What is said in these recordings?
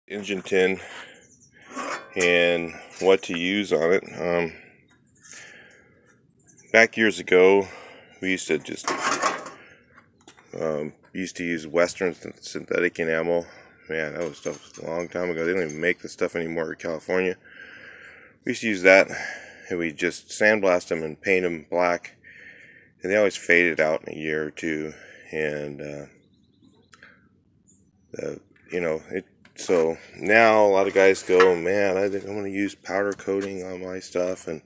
Engine tin and what to use on it. Back years ago, we used to use Western synthetic enamel. Man, that was stuff a long time ago. They don't even make the stuff anymore in California. We used to use that, and we just sandblast them and paint them black, and they always faded out in a year or two. And so now a lot of guys go, man, I think I'm going to use powder coating on my stuff, and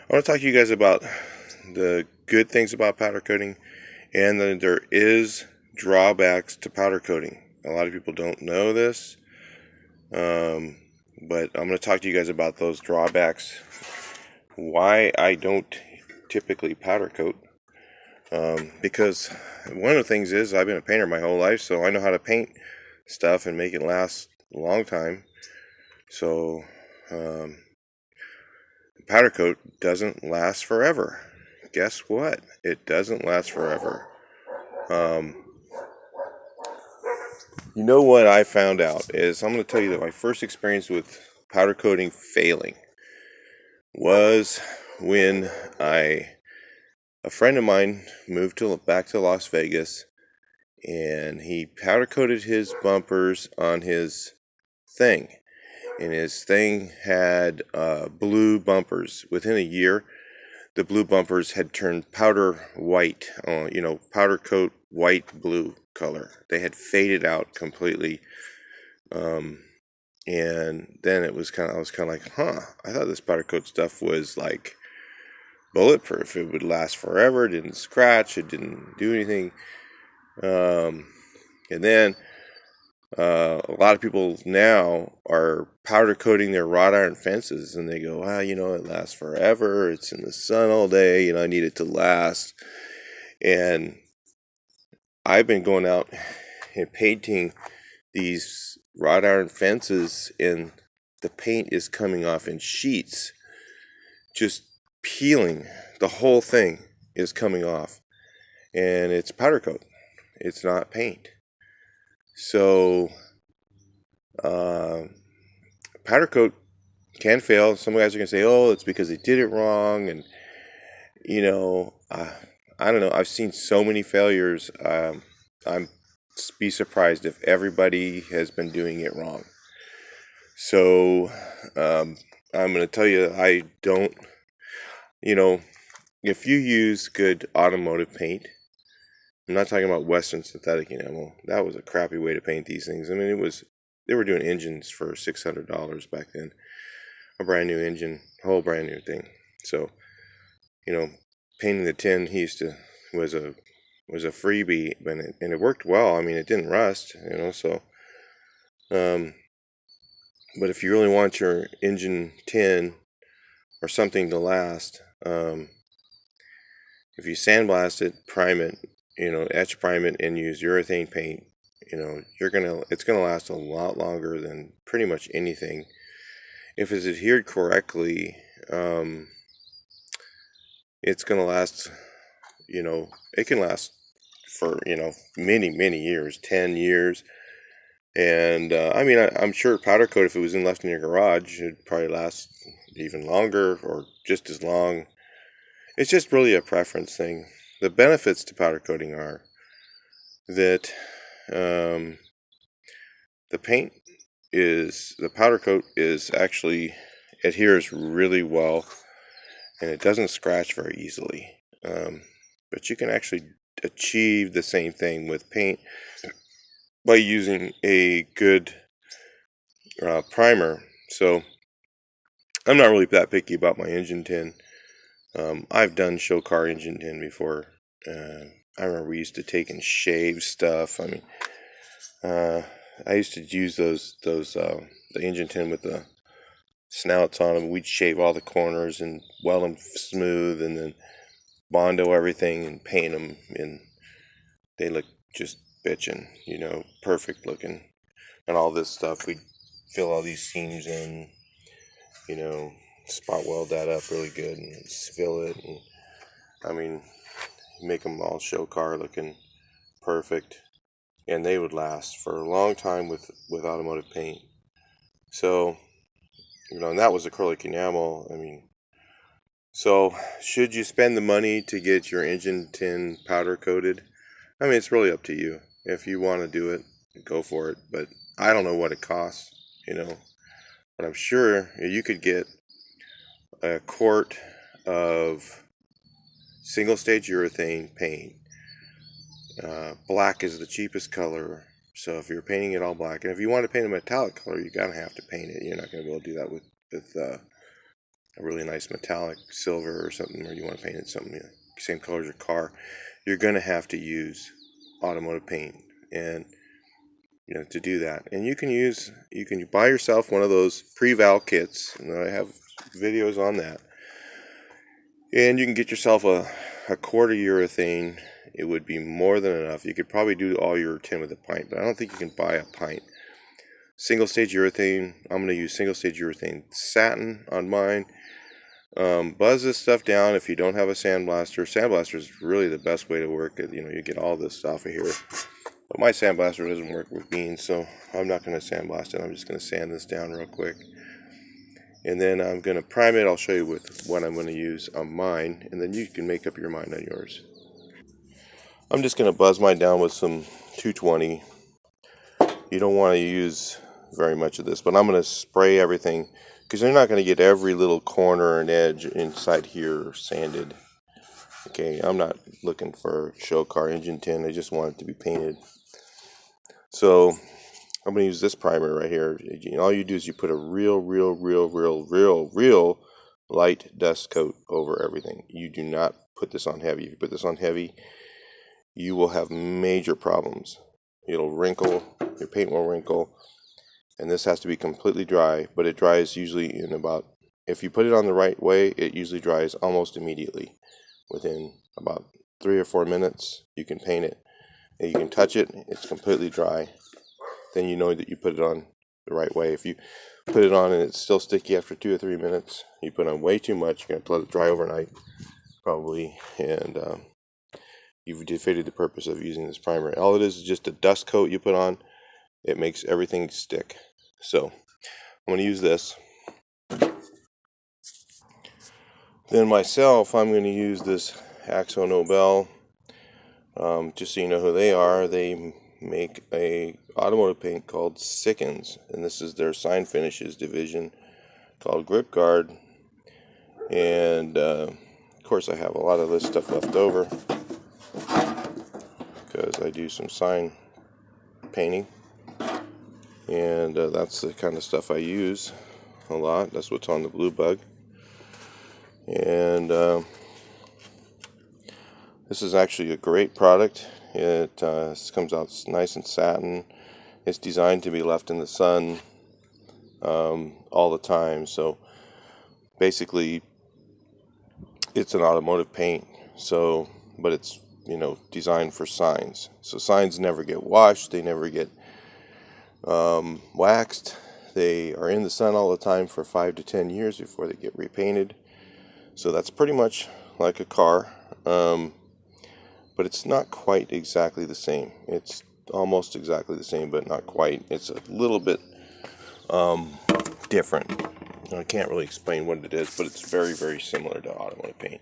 I want to talk to you guys about the good things about powder coating, and then there is drawbacks to powder coating. A lot of people don't know this, but I'm going to talk to you guys about those drawbacks, why I don't typically powder coat, because one of the things is I've been a painter my whole life, so I know how to paint stuff and make it last a long time. So powder coat doesn't last forever. Guess what? It doesn't last forever. You know what I found out is, I'm going to tell you that my first experience with powder coating failing was when a friend of mine moved back to Las Vegas, and he powder coated his bumpers on his thing, and his thing had blue bumpers. Within a year, the blue bumpers had turned powder white, powder coat white blue color. They had faded out completely. And then I was kind of like, I thought this powder coat stuff was like bulletproof. It would last forever. It didn't scratch. It didn't do anything. And then a lot of people now are powder coating their wrought iron fences, and they go, it lasts forever. It's in the sun all day. I need it to last. And I've been going out and painting these wrought iron fences, and the paint is coming off in sheets, just peeling. The whole thing is coming off, and it's powder coat. It's not paint. So powder coat can fail. Some guys are going to say, oh, it's because they did it wrong. And, I don't know. I've seen so many failures. I'm be surprised if everybody has been doing it wrong. So I'm going to tell you, I don't, if you use good automotive paint, I'm not talking about Western synthetic enamel. That was a crappy way to paint these things. I mean, they were doing engines for $600 back then. A brand new engine, whole brand new thing. So, painting the tin was a freebie, and it worked well. I mean, it didn't rust, so but if you really want your engine tin or something to last, if you sandblast it, prime it, etch prime it, and use urethane paint, it's gonna last a lot longer than pretty much anything. If it's adhered correctly, it's gonna last. It can last for many years, 10 years. And I'm sure powder coat, if it was left in your garage, it'd probably last even longer or just as long. It's just really a preference thing. The benefits to powder coating are that the powder coat is actually adheres really well, and it doesn't scratch very easily. But you can actually achieve the same thing with paint by using a good primer. So I'm not really that picky about my engine tin. I've done show car engine tin before. I remember we used to take and shave stuff. I mean, I used to use the engine tin with the snouts on them. We'd shave all the corners and weld them smooth, and then Bondo everything and paint them, and they look just bitchin', perfect looking. And all this stuff, we'd fill all these seams in, spot weld that up really good and fill it, and make them all show car looking perfect. and they would last for a long time with automotive paint. So, and that was acrylic enamel. I mean, so should you spend the money to get your engine tin powder coated? I mean, it's really up to you. If you want to do it, go for it. But I don't know what it costs, but I'm sure you could get a quart of single stage urethane paint. Black is the cheapest color, so if you're painting it all black, and if you want to paint a metallic color, you're gonna have to paint it. You're not gonna be able to do that with a really nice metallic silver or something, or you want to paint it something same color as your car. You're gonna have to use automotive paint, and to do that. And you can buy yourself one of those pre-val kits, and I have videos on that. And you can get yourself a quart of urethane. It would be more than enough. You could probably do all your tin with a pint, but I don't think you can buy a pint. Single stage urethane, I'm going to use single stage urethane satin on mine. Buzz this stuff down if you don't have a sandblaster. Sandblaster is really the best way to work it. You get all this stuff of here. But my sandblaster doesn't work with beans, so I'm not going to sandblast it. I'm just going to sand this down real quick. And then I'm going to prime it. I'll show you with what I'm going to use on mine, and then you can make up your mind on yours. I'm just going to buzz mine down with some 220. You don't want to use very much of this, but I'm going to spray everything because you're not going to get every little corner and edge inside here sanded. Okay, I'm not looking for show car engine tin. I just want it to be painted. So I'm going to use this primer right here. All you do is you put a real light dust coat over everything. You do not put this on heavy. If you put this on heavy, you will have major problems. It'll wrinkle, your paint will wrinkle, and this has to be completely dry, but it dries usually in about, if you put it on the right way, it usually dries almost immediately. Within about 3 or 4 minutes, you can paint it. And you can touch it, it's completely dry. Then you know that you put it on the right way. If you put it on and it's still sticky after 2 or 3 minutes, you put on way too much, you're going to let it dry overnight, probably, and you've defeated the purpose of using this primer. All it is just a dust coat you put on. It makes everything stick. So I'm going to use this. Then myself, I'm going to use this Akzo Nobel. Just so you know who they are, they make a automotive paint called Sikkens, and this is their sign finishes division called Grip Guard. And of course I have a lot of this stuff left over because I do some sign painting, and that's the kind of stuff I use a lot. That's what's on the Blue Bug. And this is actually a great product. It comes out nice and satin. It's designed to be left in the sun all the time. So basically, it's an automotive paint. So, but it's designed for signs. So signs never get washed. They never get waxed. They are in the sun all the time for 5 to 10 years before they get repainted. So that's pretty much like a car. But it's not quite exactly the same. It's almost exactly the same, but not quite. It's a little bit different. I can't really explain what it is, but it's very, very similar to automotive paint.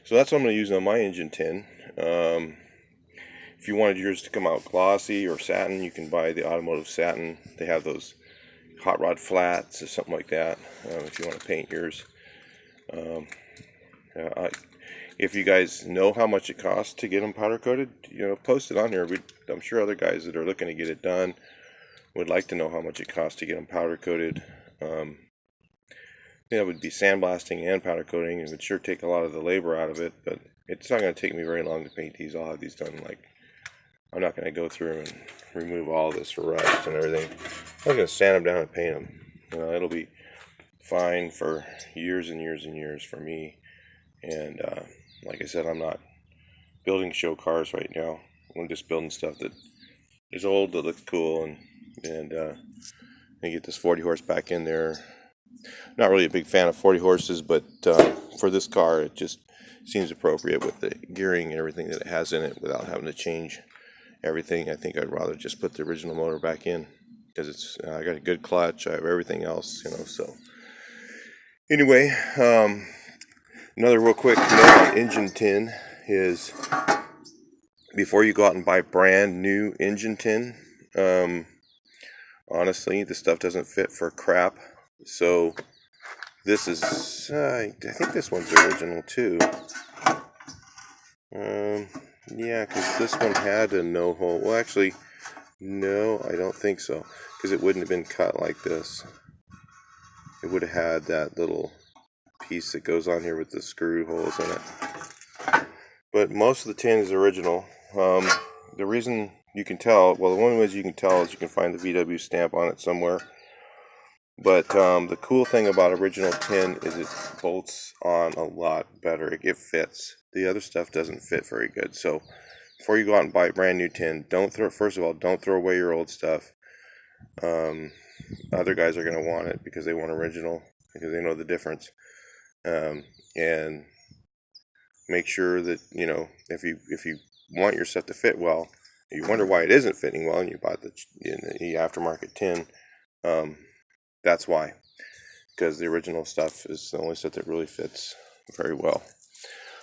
So that's what I'm going to use on my engine tin. If you wanted yours to come out glossy or satin, you can buy the automotive satin. They have those hot rod flats or something like that if you want to paint yours. If you guys know how much it costs to get them powder coated, post it on here. I'm sure other guys that are looking to get it done would like to know how much it costs to get them powder coated. It would be sandblasting and powder coating. It would sure take a lot of the labor out of it, but it's not going to take me very long to paint these. I'll have these done, I'm not going to go through and remove all this rust and everything. I'm going to sand them down and paint them. It'll be fine for years and years and years for me. And like I said, I'm not building show cars right now. I'm just building stuff that is old that looks cool, and get this 40 horse back in there. Not really a big fan of 40 horses, but for this car, it just seems appropriate with the gearing and everything that it has in it without having to change everything, I think I'd rather just put the original motor back in, because it's I got a good clutch, I have everything else, so anyway, another real quick note on engine tin is, before you go out and buy brand new engine tin, honestly, the stuff doesn't fit for crap. So this is, I think this one's original too. Yeah, because this one had a no hole. Well, actually, no, I don't think so, because it wouldn't have been cut like this. It would have had that little piece that goes on here with the screw holes in it. But most of the tin is original. The reason you can tell, well, the one way you can tell is you can find the VW stamp on it somewhere. But the cool thing about original tin is it bolts on a lot better. It fits. The other stuff doesn't fit very good. So before you go out and buy brand new tin, first of all, don't throw away your old stuff. Other guys are going to want it because they want original, because they know the difference. And make sure that, if you want your stuff to fit well, you wonder why it isn't fitting well, and you bought the aftermarket tin, that's why. Because the original stuff is the only stuff that really fits very well.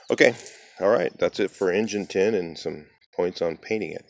Okay, all right, that's it for engine tin and some points on painting it.